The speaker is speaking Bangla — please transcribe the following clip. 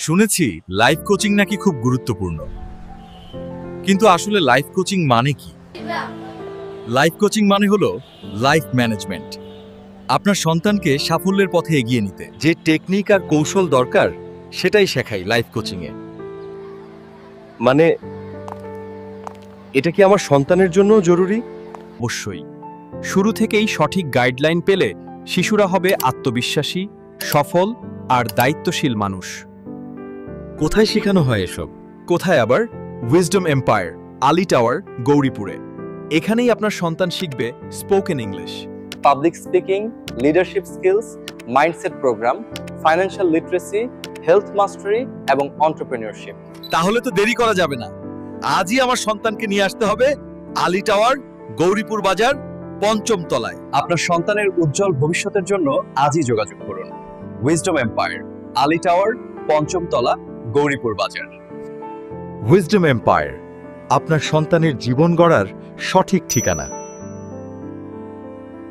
শুনেছি লাইফ কোচিং নাকি খুব গুরুত্বপূর্ণ, কিন্তু আসলে লাইফ কোচিং মানে কি? লাইফ কোচিং মানে হলো লাইফ ম্যানেজমেন্ট। আপনার সন্তানকে সাফল্যের পথে এগিয়ে নিতে যে টেকনিক আর কৌশল দরকার সেটাই শেখাই লাইফ কোচিংয়ে। মানে এটা কি আমার সন্তানের জন্য জরুরি? অবশ্যই। শুরু থেকেই সঠিক গাইডলাইন পেলে শিশুরা হবে আত্মবিশ্বাসী, সফল আর দায়িত্বশীল মানুষ। কোথায় শেখানো হয় এসব? কোথায় আবার? উইজডম এম্পায়ার, আলী টাওয়ার, গৌরীপুরে। এখানেই আপনার সন্তান শিখবে spoken English, public speaking, leadership skills, mindset programme, financial literacy, health mastery এবং এন্টারপ্রেনিয়রশিপ। তাহলে তো দেরি করা যাবে না, আজই আমার সন্তানকে নিয়ে আসতে হবে আলী টাওয়ার, গৌরীপুর বাজার, ৫ম তলায়। আপনার সন্তানের উজ্জ্বল ভবিষ্যতের জন্য আজই যোগাযোগ করুন। উইজডম এম্পায়ার, আলী টাওয়ার, ৫ম তলা, গৌরীপুর বাজার। উইজডম এম্পায়ার, আপনার সন্তানের জীবন গড়ার সঠিক ঠিকানা।